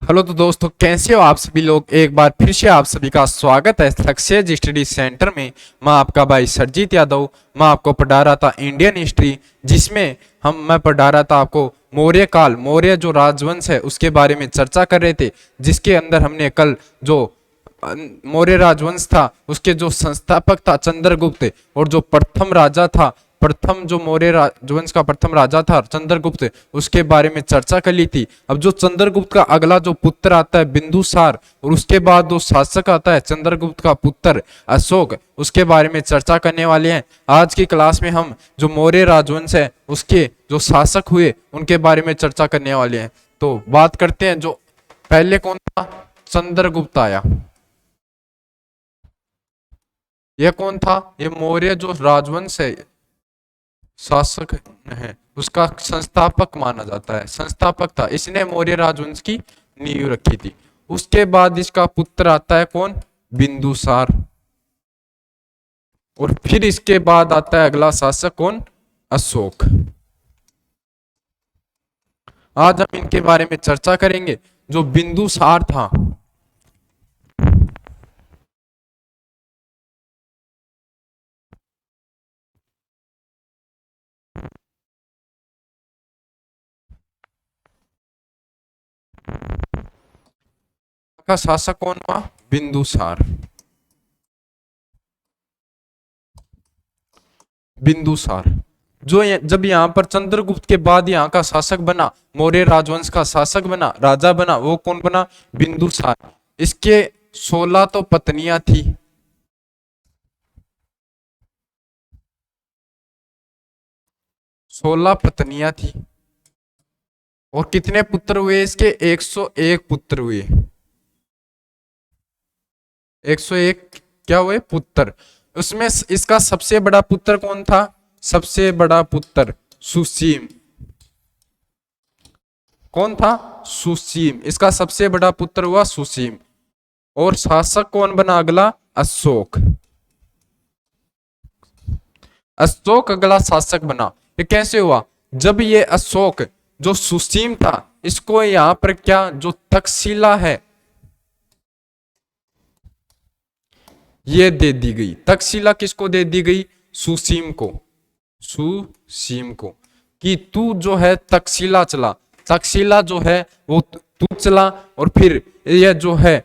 Hello तो दोस्तों, कैसे हो आप सभी लोग। एक बार फिर से आप सभी का स्वागत है सक्सेस स्टडी सेंटर में। मैं आपका भाई सरजीत यादव। मैं आपको पढ़ा रहा था इंडियन हिस्ट्री, जिसमें मैं पढ़ा रहा था आपको मौर्य काल, मौर्य जो राजवंश है उसके बारे में चर्चा कर रहे थे। जिसके अंदर हमने कल जो मौर्य राजवंश था उसके जो संस्थापक था चंद्रगुप्त, और जो प्रथम राजा था, प्रथम जो मौर्य राजवंश का प्रथम राजा था चंद्रगुप्त, उसके बारे में चर्चा कर ली थी। अब जो चंद्रगुप्त का अगला जो पुत्र आता है बिंदुसार, और उसके बाद जो शासक आता है चंद्रगुप्त का पुत्र अशोक, उसके बारे में चर्चा करने वाले हैं। आज की क्लास में हम जो मौर्य राजवंश है उसके जो शासक हुए उनके बारे में चर्चा करने वाले हैं। तो बात करते हैं, जो पहले कौन था, चंद्रगुप्त आया। यह कौन था? ये मौर्य जो राजवंश है, शासक है, उसका संस्थापक माना जाता है, संस्थापक था। इसने मौर्य राजवंश की नींव रखी थी। उसके बाद इसका पुत्र आता है कौन? बिंदुसार। और फिर इसके बाद आता है अगला शासक कौन? अशोक। आज हम इनके बारे में चर्चा करेंगे। जो बिंदुसार था, का शासक कौन हुआ? बिंदुसार। बिंदुसार जो जब यहाँ पर चंद्रगुप्त के बाद यहाँ का शासक बना, मौर्य राजवंश का शासक बना, राजा बना, वो कौन बना? बिंदुसार। इसके 16 तो पत्नियां थी। 16 पत्नियां थी। और कितने पुत्र हुए इसके? 101 पुत्र हुए। 101 क्या हुए? पुत्र। उसमें इसका सबसे बड़ा पुत्र कौन था? सबसे बड़ा पुत्र सुसीम। कौन था? सुसीम। इसका सबसे बड़ा पुत्र हुआ सुसीम। और शासक कौन बना अगला? अशोक। अशोक अगला शासक बना। ये कैसे हुआ? जब ये अशोक जो सुसीम था, इसको यहां पर क्या जो तक्षशिला है ये दे दी गई। तक्षशिला किसको दे दी गई? सुसीम को। सुसीम को कि तू जो है तक्षशिला चला। तक्षशिला जो है वो तू चला। और फिर यह जो है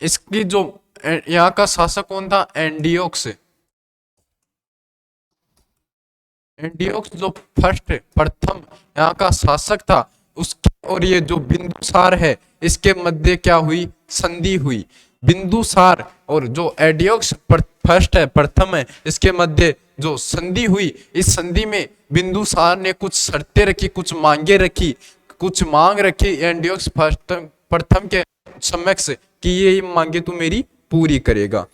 इसकी जो यहाँ का शासक कौन था? एंडियोक्स। एंडियोक्स जो फर्स्ट प्रथम यहाँ का शासक था उसके और ये जो बिंदुसार है इसके मध्य क्या हुई? संधि हुई। बिंदुसार और जो एडियोक्स फर्स्ट है, प्रथम है, इसके मध्य जो संधि हुई, इस संधि में बिंदुसार ने कुछ शर्तें रखी, कुछ मांगे रखी, कुछ मांग रखी एंडियोक्स प्रथम के समक्ष कि ये मांगे तू मेरी पूरी करेगा।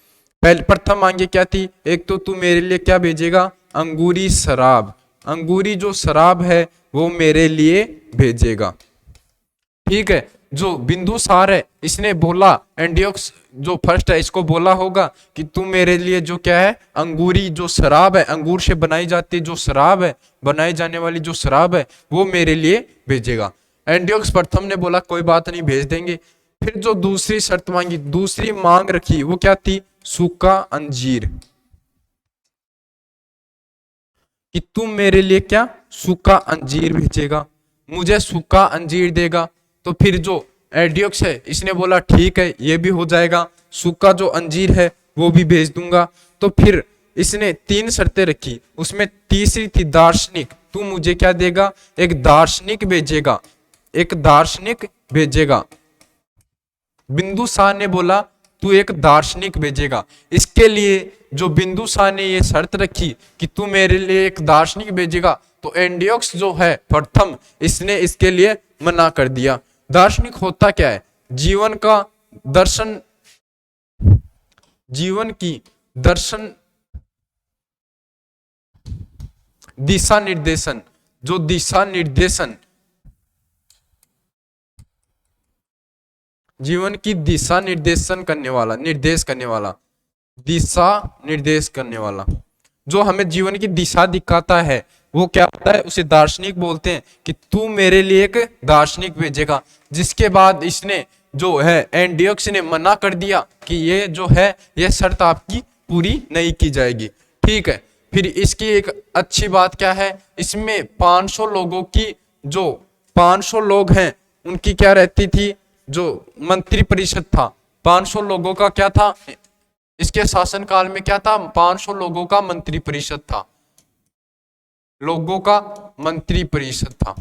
पहले प्रथम मांगे क्या थी? एक तो तू मेरे लिए क्या भेजेगा? अंगूरी शराब। अंगूरी जो शराब है वो मेरे लिए भेजेगा। ठीक है। जो बिंदुसार है इसने बोला, एंडियोक्स जो फर्स्ट है इसको बोला होगा कि तू मेरे लिए जो क्या है, अंगूरी जो शराब है, अंगूर से बनाई जाती जो शराब है, बनाई जाने वाली जो शराब है वो मेरे लिए भेजेगा। एंडियोक्स प्रथम ने बोला कोई बात नहीं, भेज देंगे। फिर जो दूसरी शर्त मांगी, दूसरी मांग रखी, वो क्या थी? सूखा अंजीर। कि तुम मेरे लिए क्या? सूखा अंजीर भेजेगा, मुझे सूखा अंजीर देगा। तो फिर जो एडियोक्स है इसने बोला ठीक है ये भी हो जाएगा, सूखा जो अंजीर है वो भी भेज दूंगा। तो फिर इसने 3 शर्तें रखी, उसमें तीसरी थी दार्शनिक। तू मुझे क्या देगा? एक दार्शनिक भेजेगा, एक दार्शनिक भेजेगा। बिंदुसार ने बोला तू एक दार्शनिक भेजेगा। इसके लिए जो बिंदुसार ने ये शर्त रखी कि तू मेरे लिए एक दार्शनिक भेजेगा, तो एंडियोक्स जो है प्रथम, इसने इसके लिए मना कर दिया। दार्शनिक होता क्या है? जीवन का दर्शन, जीवन की दर्शन, दिशा निर्देशन, जो दिशा निर्देशन, जीवन की दिशा निर्देशन करने वाला, निर्देश करने वाला, दिशा निर्देश करने वाला, जो हमें जीवन की दिशा दिखाता है, वो क्या होता है, उसे दार्शनिक बोलते हैं कि तू मेरे लिए एक दार्शनिक भेजेगा। जिसके बाद इसने जो है एंटियोक्स ने मना कर दिया कि ये जो है ये शर्त आपकी पूरी नहीं की जाएगी। ठीक है, फिर इसकी एक अच्छी बात क्या है, इसमें 500 लोगों की, जो 500 लोग हैं उनकी क्या रहती थी, जो मंत्री परिषद था 500 लोगों का क्या था, इसके शासनकाल में क्या था, 500 लोगों का मंत्री परिषद था, लोगों का मंत्री परिषद था।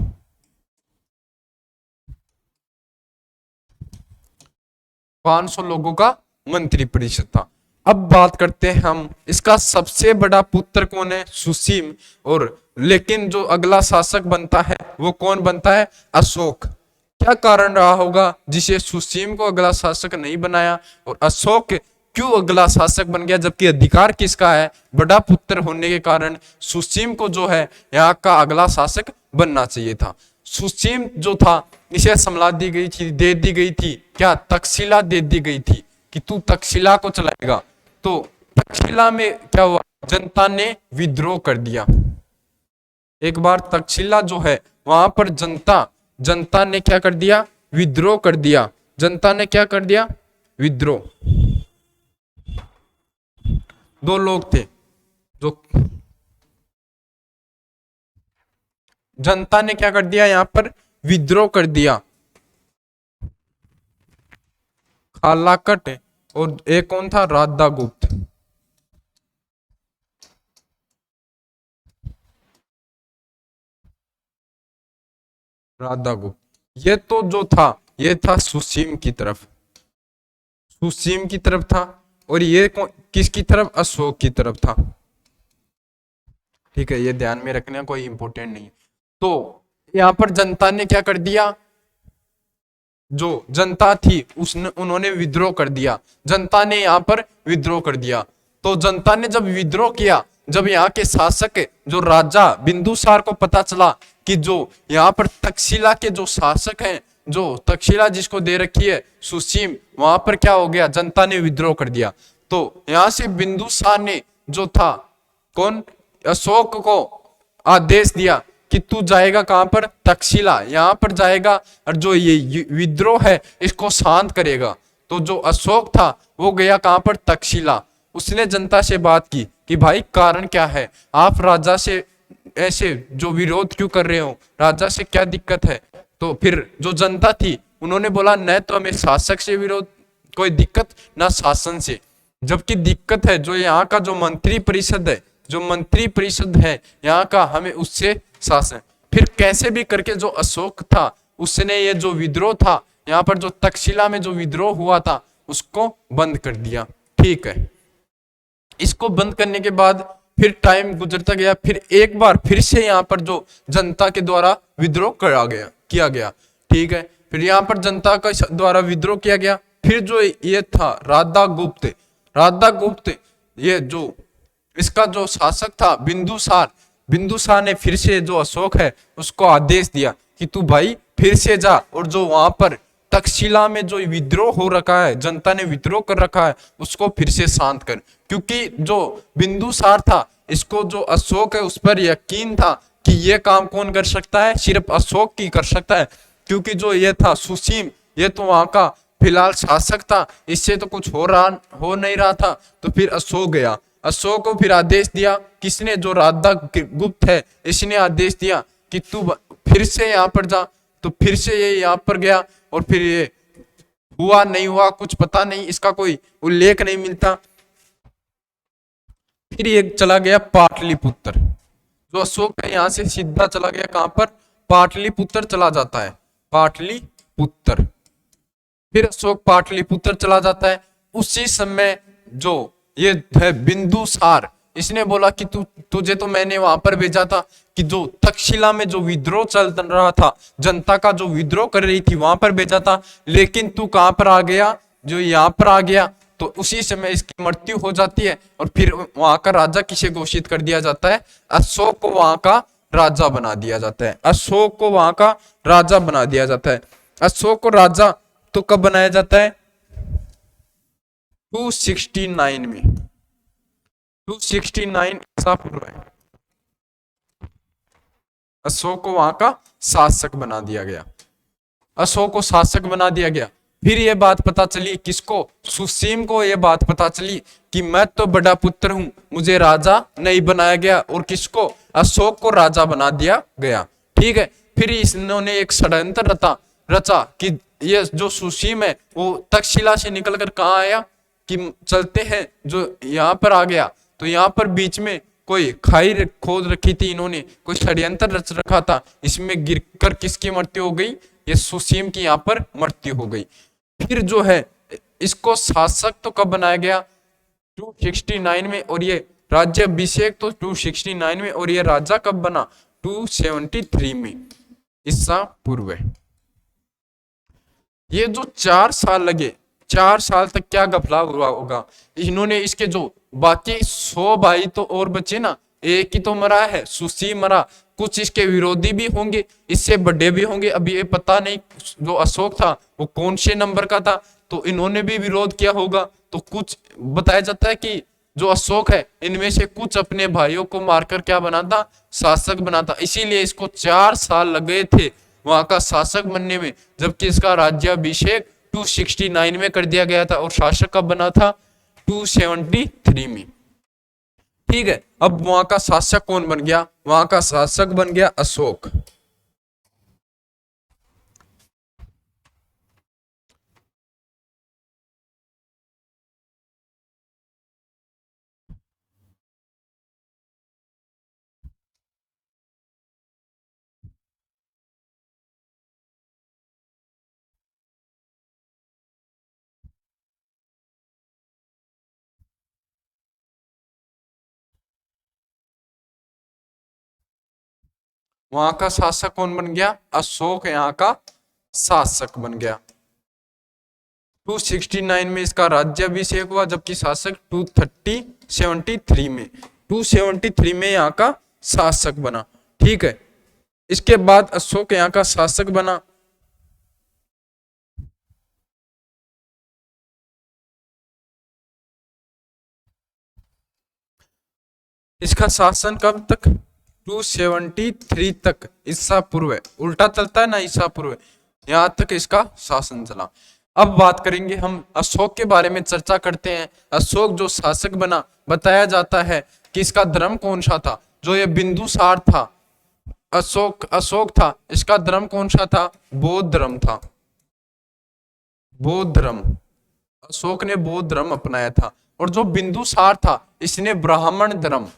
500 लोगों का मंत्री परिषद था। अब बात करते हैं हम, इसका सबसे बड़ा पुत्र कौन है, सुसीम। और लेकिन जो अगला शासक बनता है वो कौन बनता है, अशोक। क्या कारण रहा होगा जिसे सुसीम को अगला शासक नहीं बनाया और अशोक क्यों अगला शासक बन गया, जबकि अधिकार किसका है, बड़ा पुत्र होने के कारण सुसीम को जो है यहाँ का अगला शासक बनना चाहिए था। सुसीम जो था इसे समला दी गई थी, दे दी गई थी, क्या तक्षशिला दे दी गई थी कि तू तक्षशिला को चलाएगा। तो तक्षशिला में क्या हुआ, जनता ने विद्रोह कर दिया। एक बार तक्षशिला जो है वहां पर जनता ने क्या कर दिया, विद्रोह कर दिया। जनता ने क्या कर दिया, विद्रोह। दो लोग थे जो जनता ने क्या कर दिया, यहां पर विद्रोह कर दिया, खालाकट और एक कौन था, राधागुप्त। राधागुप्त ये तो जो था ये था सुसीम की तरफ, सुसीम की तरफ था। और ये किसकी तरफ, अशोक की तरफ था। ठीक है, ये ध्यान में रखना, कोई इंपॉर्टेंट नहीं। तो यहां पर जनता ने क्या कर दिया, जो जनता थी उसने उन्होंने विद्रोह कर दिया। जनता ने यहाँ पर विद्रोह कर दिया। तो जनता ने जब विद्रोह किया, जब यहाँ के शासक जो राजा बिंदुसार को पता चला कि जो यहाँ पर तक्षशिला के जो शासक हैं, जो तक्षशिला जिसको दे रखी है सुसीम, वहां पर क्या हो गया, जनता ने विद्रोह कर दिया। तो यहाँ से बिंदुसार ने जो था कौन, अशोक को आदेश दिया कि तू जाएगा कहां पर, तक्षशिला, यहां पर जाएगा और जो ये विद्रोह है इसको शांत करेगा। तो जो अशोक था वो गया कहां पर, तक्षशिला। उसने जनता से बात की कि भाई कारण क्या है, आप राजा से ऐसे जो विरोध क्यों कर रहे हो, राजा से क्या दिक्कत है। तो फिर जो जनता थी उन्होंने बोला न तो हमें शासक से विरोध कोई दिक्कत, ना शासन से, जबकि दिक्कत है जो यहाँ का जो मंत्री परिषद है, जो मंत्री परिषद है यहाँ का, हमें उससे शासन। फिर कैसे भी करके जो अशोक था उसने ये जो विद्रोह था यहाँ पर जो तक्षशिला में जो विद्रोह हुआ था उसको बंद कर दिया। ठीक है, इसको बंद करने के बाद फिर टाइम गुजरता गया, फिर एक बार फिर से यहाँ पर जो जनता के द्वारा विद्रोह किया गया। ठीक है, फिर यहाँ पर जनता का द्वारा विद्रोह किया गया। फिर जो ये था राधागुप्त ये जो इसका जो शासक था बिंदुसार ने फिर से जो अशोक है उसको आदेश दिया कि तू भाई फिर से जा और जो वहां पर तक्षशिला में जो विद्रोह हो रखा है, जनता ने विद्रोह कर रखा है, उसको फिर से शांत कर। क्योंकि जो बिंदुसार था इसको जो अशोक है उस पर यकीन था कि ये काम कौन कर सकता है, सिर्फ अशोक ही कर सकता है। क्योंकि जो ये था सुसीम, ये तो वहां का फिलहाल शासक था, इससे तो कुछ हो नहीं रहा था। तो फिर अशोक गया, अशोक को फिर आदेश दिया, किसने, जो राधागुप्त है इसने आदेश दिया कि तू फिर से यहाँ पर जा। तो फिर से ये यहाँ पर गया और फिर ये हुआ नहीं हुआ कुछ पता नहीं, इसका कोई उल्लेख नहीं मिलता। फिर ये चला गया पाटलिपुत्र, जो अशोक है यहाँ से सीधा चला गया कहां पर, पाटलिपुत्र चला जाता है, पाटलिपुत्र। फिर अशोक पाटलिपुत्र चला जाता है। उसी समय जो ये है बिंदुसार, इसने बोला कि तुझे तो मैंने वहां पर भेजा था कि जो तक्षशिला में जो विद्रोह चल रहा था, जनता का जो विद्रोह कर रही थी वहां पर भेजा था, लेकिन तू कहां पर आ गया, जो यहाँ पर आ गया। तो उसी समय इसकी मृत्यु हो जाती है और फिर वहां का राजा किसे घोषित कर दिया जाता है, अशोक को वहां का राजा बना दिया जाता है। अशोक को वहां का राजा बना दिया जाता है। अशोक को राजा तो कब बनाया जाता है, 269 में, 269 ईसा पूर्व है। अशोक को वहां का शासक बना दिया गया, अशोक को शासक बना दिया गया। फिर ये बात पता चली किसको, सुसीम को ये बात पता चली कि मैं तो बड़ा पुत्र हूं, मुझे राजा नहीं बनाया गया, और किसको, अशोक को राजा बना दिया गया। ठीक है, फिर इन्होंने एक षड्यंत्र रचा कि ये जो सुसीम है वो तक्षशिला से निकलकर कहाँ आया, कि चलते हैं जो यहाँ पर आ गया, तो यहाँ पर बीच में कोई खाई खोद रखी थी इन्होंने, कोई षड्यंत्र रच रखा था, इसमें गिरकर किसकी मृत्यु हो गई, ये सुसीम की यहाँ पर मृत्यु हो गई। फिर जो है इसको शासक तो कब बनाया गया, 269 में, और ये राज्याभिषेक तो 269 में, और ये राजा कब बना, 273 में ईसा पूर्व। ये जो 4 साल लगे, 4 साल तक क्या घपला हुआ होगा, इन्होंने इसके जो बाकी 100 भाई तो और बचे ना, एक ही तो मरा है, सुसीम मरा, कुछ इसके विरोधी भी होंगे, इससे बड़े भी होंगे, अभी ये पता नहीं जो अशोक था वो कौन से नंबर का था, तो इन्होंने भी विरोध किया होगा। तो कुछ बताया जाता है कि जो अशोक है इनमें से कुछ अपने भाइयों को मारकर क्या बना था, शासक बना था, इसीलिए इसको 4 साल लग गए थे वहां का शासक बनने में, जबकि इसका राज्याभिषेक 269 में कर दिया गया था, और शासक कब बना था, 273 में। ठीक है, अब वहां का शासक कौन बन गया, वहां का शासक बन गया अशोक। वहां का शासक कौन बन गया, अशोक यहाँ का शासक बन गया। 269 में इसका राज्याभिषेक हुआ, जबकि शासक 273 में, 273 में यहाँ का शासक बना। ठीक है, इसके बाद अशोक यहाँ का शासक बना। इसका शासन कब तक, 273 तक ईसा पूर्व, उल्टा चलता है ना ईसा पूर्व, यहां तक इसका शासन चला। अब बात करेंगे हम अशोक के बारे में, चर्चा करते हैं। अशोक जो शासक बना, बताया जाता है कि इसका धर्म कौन सा था, जो ये बिंदुसार था, अशोक था, इसका धर्म कौन सा था, बौद्ध धर्म था, बौद्ध धर्म, अशोक ने बौद्ध धर्म अपनाया था। और जो बिंदुसार था इसने ब्राह्मण धर्म,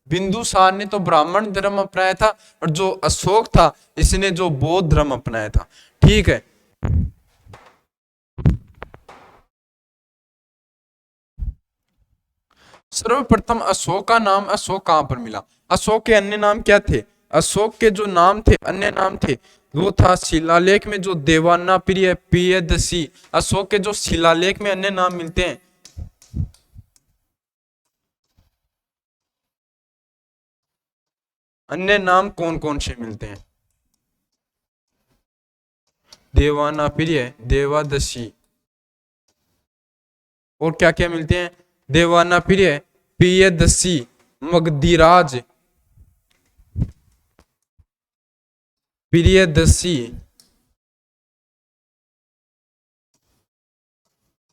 बिंदुसार ने तो ब्राह्मण धर्म अपनाया था, और जो अशोक था इसने जो बौद्ध धर्म अपनाया था। ठीक है, सर्वप्रथम अशोक का नाम, अशोक कहां पर मिला, अशोक के अन्य नाम क्या थे, अशोक के जो नाम थे, अन्य नाम थे, वो था शिलालेख में जो देवाना प्रिय प्रियदसी, अशोक के जो शिलालेख में अन्य नाम मिलते हैं, अन्य नाम कौन कौन से मिलते हैं, देवाना प्रिय, देवादशी, और क्या क्या मिलते हैं, देवाना प्रिय, प्रियदसी, मगधीराज, प्रियदसी,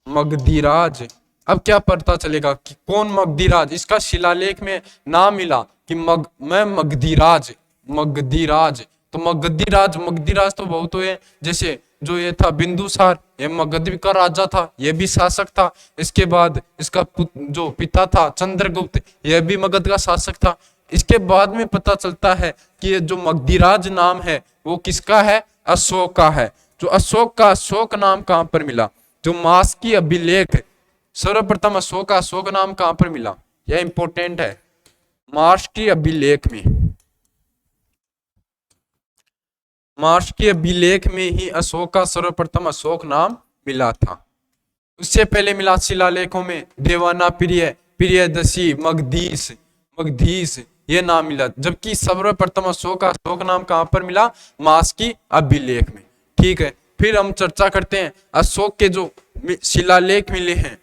मगधीराज। अब क्या पता चलेगा कि कौन मगधीराज, इसका शिलालेख में नाम मिला कि मैं मगधीराज, मगधीराज, तो मगधीराज तो बहुत हुए, जैसे जो ये था बिंदुसार, ये मगध का राजा था, ये भी शासक था। इसके बाद इसका जो पिता था चंद्रगुप्त, यह भी मगध का शासक था। इसके बाद में पता चलता है कि ये जो मगधीराज नाम है वो किसका है, अशोक का है। जो अशोक का अशोक नाम कहां पर मिला, जो मास की अभिलेख, सर्वप्रथम अशोक का अशोक नाम कहां पर मिला, यह इंपॉर्टेंट है, मार्च की अभिलेख में, मार्च के अभिलेख में ही अशोक का सर्वप्रथम अशोक नाम मिला था। उससे पहले मिला शिलालेखों में देवाना प्रिय, प्रियदसी, मगधीश, मगधीश ये नाम मिला, जबकि सर्वप्रथम अशोक का अशोक नाम कहां पर मिला, मास की अभिलेख में। ठीक है, फिर हम चर्चा करते हैं अशोक के जो शिलालेख मिले हैं,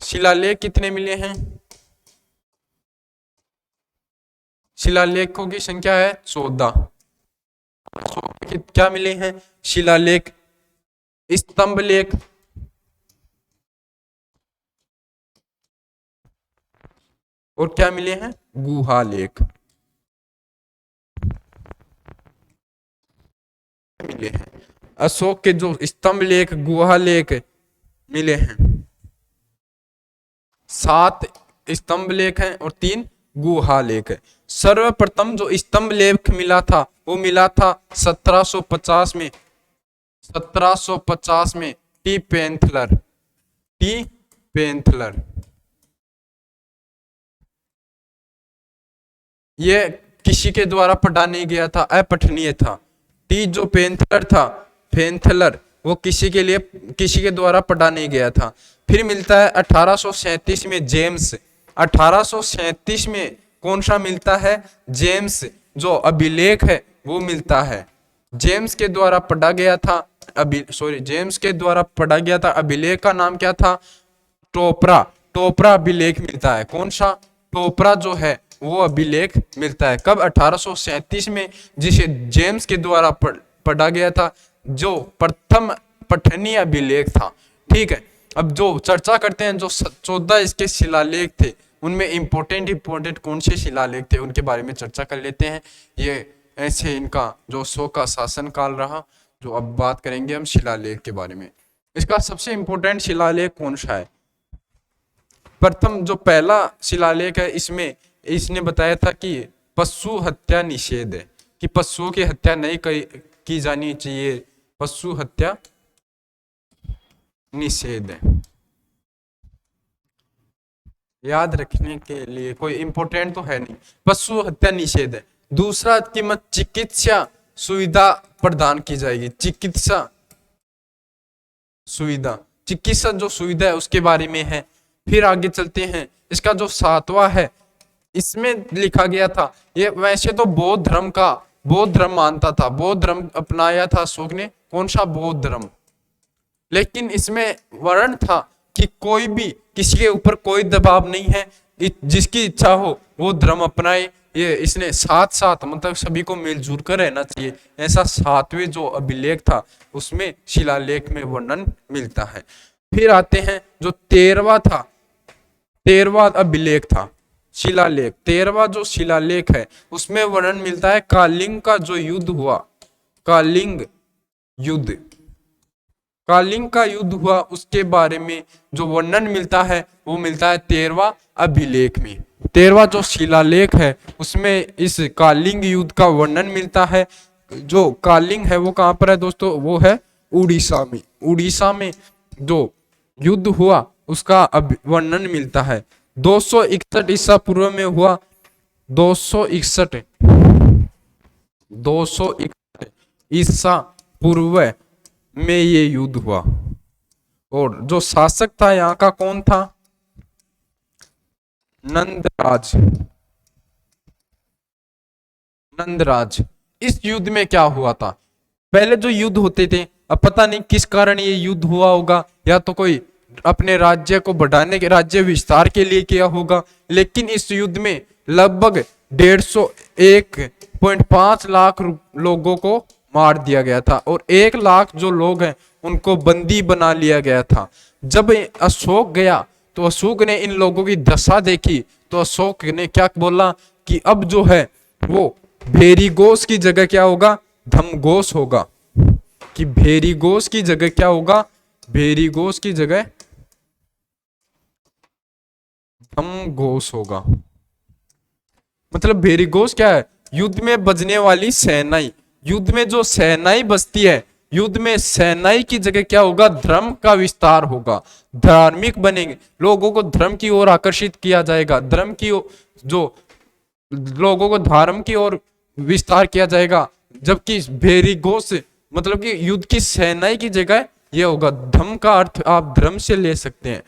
शिलालेख कितने मिले हैं, शिलालेखों की संख्या है 14। अशोक के क्या मिले हैं? शिलालेख, स्तंभ लेख, और क्या मिले हैं? गुहा लेख मिले हैं। अशोक के जो स्तंभ लेख, गुहा लेख मिले हैं, 7 स्तंभ लेख हैं और 3 गुहा लेख है। सर्वप्रथम जो स्तंभ लेख मिला था वो मिला था 1750 में, 1750 में टी पेंथलर, टी पेंथलर। ये किसी के द्वारा पढ़ा नहीं गया था, अपठनीय था। टी जो पेंथलर था, पेंथलर, वो किसी के द्वारा पढ़ा नहीं गया था। फिर मिलता है 1837 में जेम्स, 1837 में कौन सा मिलता है? जेम्स जो अभिलेख है वो मिलता है। जेम्स के द्वारा पढ़ा गया था जेम्स के द्वारा पढ़ा गया था अभिलेख का नाम क्या था? टोपरा, टोपरा अभिलेख मिलता है। कौन सा? टोपरा जो है वो अभिलेख मिलता है। कब? 1837 में, जिसे जेम्स के द्वारा पढ़ा गया था, जो प्रथम पठनीय अभिलेख था। ठीक है, अब जो चर्चा करते हैं, जो 14 इसके शिलालेख थे, उनमें इंपॉर्टेंट कौन से शिलालेख थे उनके बारे में चर्चा कर लेते हैं। ये ऐसे इनका जो अशोक का शासन काल रहा, जो अब बात करेंगे हम शिलालेख के बारे में। इसका सबसे इंपॉर्टेंट शिलालेख कौन सा है? प्रथम जो पहला शिलालेख है, इसमें इसने बताया था कि पशु हत्या निषेध है, कि पशुओं की हत्या नहीं की जानी चाहिए, पशु हत्या निषेध है। याद रखने के लिए कोई इंपॉर्टेंट तो है नहीं, पशु हत्या निषेध है। दूसरा कीमत चिकित्सा सुविधा प्रदान की जाएगी, चिकित्सा सुविधा, चिकित्सा जो सुविधा है उसके बारे में है। फिर आगे चलते हैं, इसका जो 7वां है, इसमें लिखा गया था, ये वैसे तो बौद्ध धर्म मानता था, बौद्ध धर्म अपनाया था अशोक ने। कौन सा? बौद्ध धर्म। लेकिन इसमें वर्ण था कि कोई भी, किसी के ऊपर कोई दबाव नहीं है, जिसकी इच्छा हो वो धर्म अपनाए। ये इसने साथ मतलब सभी को मिलजुल कर रहना चाहिए, ऐसा 7वें जो अभिलेख था उसमें शिलालेख में वर्णन मिलता है। फिर आते हैं जो 13वां था, 13वां अभिलेख था शिलालेख, 13वां जो शिलालेख है उसमें वर्णन मिलता है कालिंग का जो युद्ध हुआ, कालिंग का युद्ध हुआ, उसके बारे में जो वर्णन मिलता है वो मिलता है 13वां अभिलेख में। 13वां जो शिलालेख है उसमें इस कालिंग युद्ध का वर्णन मिलता है। जो कालिंग है वो कहाँ पर है दोस्तों? वो है उड़ीसा में। उड़ीसा में जो युद्ध हुआ उसका वर्णन मिलता है। 261 ईसा पूर्व में हुआ, 261 ईसा पूर्व में ये युद्ध हुआ। और जो शासक था यहाँ का कौन था? नंदराज। इस युद्ध में क्या हुआ था? पहले जो युद्ध होते थे, अब पता नहीं किस कारण ये युद्ध हुआ होगा, या तो कोई अपने राज्य को बढ़ाने के, राज्य विस्तार के लिए किया होगा। लेकिन इस युद्ध में लगभग 1.5 लाख लोगों को मार दिया गया था, और 1 लाख जो लोग हैं उनको बंदी बना लिया गया था। जब अशोक गया तो अशोक ने इन लोगों की दशा देखी, तो अशोक ने क्या बोला कि अब जो है वो भेरीघोष की जगह क्या होगा? धमघोष होगा। कि भेरीघोष की जगह क्या होगा? भेरीघोष की जगह धमघोष होगा। मतलब भेरीघोष क्या है? युद्ध में बजने वाली सेनाई, युद्ध में जो सेनाई बजती है, युद्ध में सेनाई की जगह क्या होगा? धर्म का विस्तार होगा, धार्मिक बनेंगे, लोगों को धर्म की ओर आकर्षित किया जाएगा, धर्म की जो लोगों को धर्म की ओर विस्तार किया जाएगा। जबकि भेरीघोष मतलब कि युद्ध की सेनाई की जगह यह होगा। धर्म का अर्थ आप धर्म से ले सकते हैं।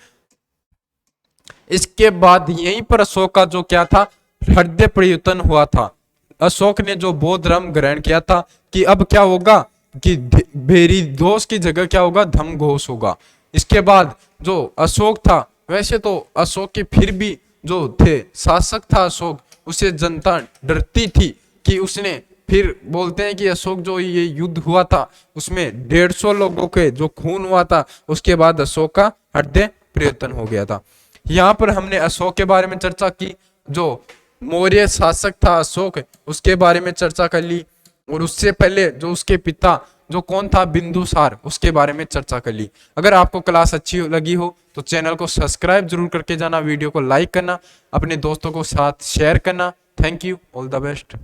इसके बाद यहीं पर अशोक का जो क्या था? हृदय परिवर्तन हुआ था। अशोक ने जो बौद्ध धर्म ग्रहण किया था कि अब क्या होगा कि भेरीघोष की जगह क्या होगा? धम्मघोष होगा। इसके बाद जो अशोक था, वैसे तो अशोक के फिर भी जो थे शासक था अशोक, उसे जनता डरती थी कि उसने, फिर बोलते हैं कि अशोक जो ये युद्ध हुआ था उसमें 150 लोगों के जो खून हुआ था, उसके बाद अशोक का हृदय परिवर्तन हो गया था। यहाँ पर हमने अशोक के बारे में चर्चा की, जो मौर्य शासक था अशोक, उसके बारे में चर्चा कर ली, और उससे पहले जो उसके पिता जो कौन था, बिंदुसार, उसके बारे में चर्चा कर ली। अगर आपको क्लास अच्छी लगी हो तो चैनल को सब्सक्राइब जरूर करके जाना, वीडियो को लाइक करना, अपने दोस्तों को साथ शेयर करना। Thank you, all the best.